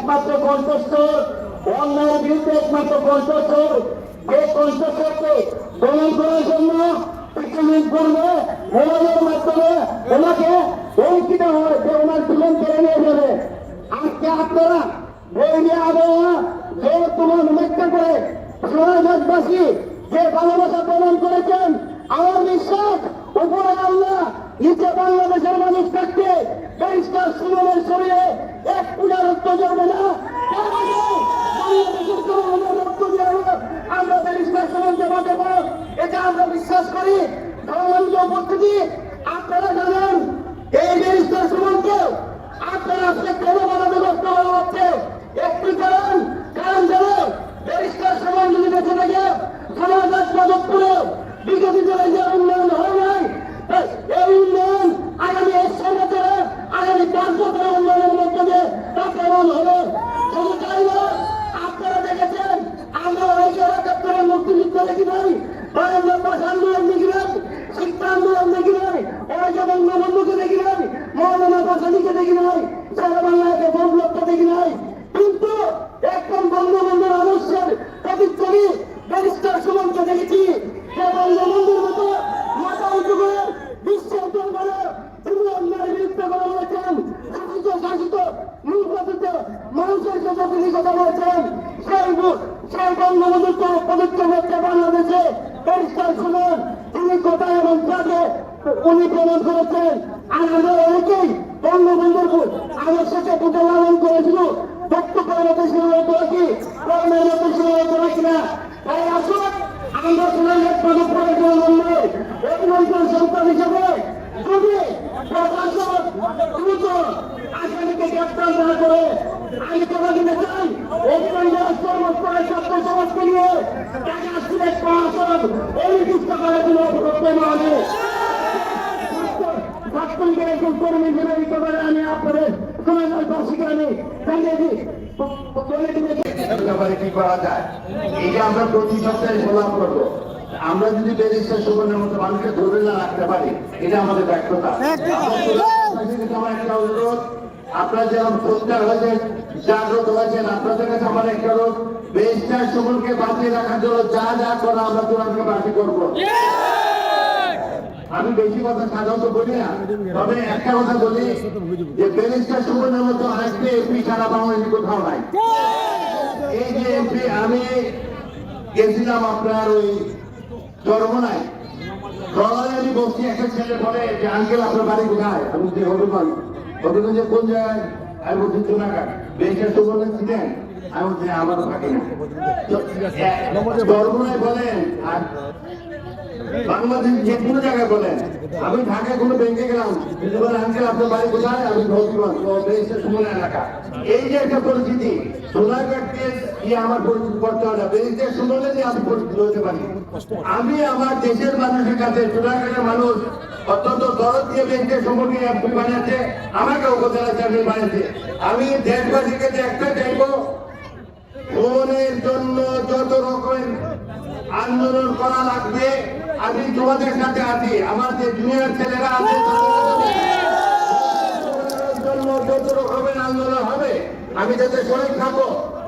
একমাত্র কণ্ঠস্বর, অন্যায়ের বিরুদ্ধে একমাত্র কণ্ঠস্বর, যে কণ্ঠস্বরকে দমন করার জন্য কিছুদিন পূর্বে মোবাইলের মাধ্যমে ওনাকে হুমকিতে হয় যে ওনার জীবন কেড়ে নিয়ে যাবে। আজকে আপনারা বৈরী আবহাওয়া যে তোমার উপেক্ষা করে সোনারগাঁওবাসী যে ভালোবাসা প্রমাণ করেছেন, আমার বিশ্বাস উপরে আল্লাহ নিচে বাংলাদেশের মানুষ থাকতে ব্যারিস্টার সুমনের শরীরে এক পূজা রক্ত জ্বলবে না। বাংলাদেশের জনগণের রক্ত দিয়ে আমরা ব্যারিস্টার সুমনকে বাঁচাবো, এটা আমরা বিশ্বাস করি। ধর্মান্ত উপস্থিতি আপনারা জানেন এই ব্যারিস্টার সুমনকে আপনারা আজকে কেন বাধা ব্যবস্থা করা হচ্ছে? একটি কারণ জানেন, ব্যারিস্টার সুমন যদি বেঁচে থাকে সোনারগাঁ মাধবপুরে বিগত দিনে যে উন্নয়ন হয় নাই, এই উন্নয়ন আগামী 1 বছরে আগামী 5 বছরের উন্নয়নের মধ্যে দিয়ে তা প্রমাণ হবে। শুধু তাই নয়, আপনারা দেখেছেন আমরা অনেকে একাত্তরের মুক্তিযুদ্ধ দেখি নাই, 52 ভাষা আন্দোলন দেখি নাই, শিক্ষা আন্দোলন দেখি নাই, অনেকে বঙ্গবন্ধুকে দেখি নাই, মৌলানা ভাসানীকে দেখি নাই, সারা বাংলাকে বন্ধুত্ব দেখি নাই, কিন্তু একদম বঙ্গবন্ধুর আদর্শের প্রতিচ্ছবি ব্যারিস্টার সুমনকে দেখেছি। যে বঙ্গবন্ধুর মতো মাথা উঁচু করে বিশ্বের দরবারে তিনি অন্যায়ের বিরুদ্ধে কথা বলেছেন, শাসিত নির্বাচিত মানুষের সাথে তিনি কথা বলেছেন, সেই বঙ্গবন্ধুর প্রতিচ্ছবি হচ্ছে বাংলাদেশে ব্যারিস্টার সুমন। তিনি কোথায় এবং কাজে উনি প্রমাণ করেছেন। আর আমরা অনেকেই বঙ্গবন্ধুর আদর্শকে পুজো লালন করেছিল, বক্তব্যের মতো সিনেমা করেছি, কর্মের মতো সিনেমা করেছি না। তাই আসুন আমরা সোনারগাঁ মাধবপুরের জনগণের অভিনন্দন সন্তান হিসেবে যদি প্রশাসন দ্রুত আসামিকে গ্রেপ্তার না করে, আমি কথা দিতে চাই অভিনন্দন সর্বস্তরের ছাত্র সমাজকে নিয়ে টাকা সিলেট প্রশাসন অনির্দিষ্ট করার জন্য প্রত্যয় হবে। ছাত্রলীগের একজন কর্মী হিসেবে এই ব্যাপারে আমি আপনাদের সোনারগাঁওবাসীকে আমি জানিয়ে দিই কি করা যায়। এই যে আমরা প্রতি সপ্তাহে প্রলাপ করবো, আমরা যদি ব্যারিস্টার সুমনের মতো মানুষকে ধরে না রাখতে পারি, এটা আমাদের ব্যর্থতা। আমার একটা অনুরোধ, আপনারা যেমন প্রস্তার হয়েছেন, জাগ্রত হয়েছেন, আপনাদের কাছে আমার একটা অনুরোধ, ব্যারিস্টার সুমনকে বাঁচিয়ে রাখার জন্য যা যা করা আমরা তোমাকে বাকি করবো। আমি বেশি কথা সাধারণত বলি না, তবে একটা কথা বলি যে ব্যারিস্টার সুমনের মতো আরেকটা এমপি সারা বাংলাদেশে কোথাও নাই। এই যে এমপি, আমি গেছিলাম আপনার ওই চরমনায়, আমি বসছি, একটা ছেলে বলে যে আঙ্কেল আপনার বাড়ি কোথায়? আমি বলছি হবিগঞ্জ। হবিগঞ্জে কোন জায়গায়? আমি বলছি চুনাঘাট। ব্যারিস্টার সুমন ছিলেন? আমি বলছি আমারও থাকি না। চরমনায় বলেন আর বাংলাদেশ যে কোনো জায়গায় বলেন, আমি ঢাকায় কোনো ব্যাংকে গেলাম, আঙ্কেল আপনার বাড়ি কোথায়? আমি হবিগঞ্জ, সুমন এলাকা। এই যে একটা পরিস্থিতি, সোনারগাঁকে দিয়ে আমার পরিচিত করতে হবে না, ব্যারিস্টার সুমনে দিয়ে আমি পরিচিত হতে পারি। আমি আমার দেশের মানুষের কাছে, সোনারগাঁয়ের মানুষ অত্যন্ত দরদ দিয়ে ব্যারিস্টার সুমনকে এমপি বানিয়েছে, আমাকে উপজেলা চেয়ারম্যান বানিয়েছে। আমি দেশবাসীর কাছে একটা চাইবো, সুমনের জন্য যত রকমের আন্দোলন করা লাগবে আমি তোমাদের সাথে আছি। আমার যে জুনিয়র ছেলেরা আছে জন্য যত রকমের আন্দোলন হবে, আমি যাতে শরীর থাকবো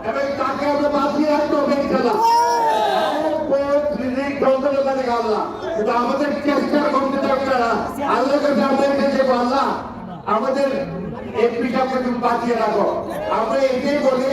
এবং তাকে আমরা বাঁচিয়ে রাখতে হবে। আল্লাহ কিন্তু আমাদের চেষ্টার করতে থাকবে না, আল্লাহ কাছে আমরা এটা দেবো, আল্লাহ আমাদের এমপি সাহেবকে তুমি বাঁচিয়ে রাখো। আমরা এটাই বলি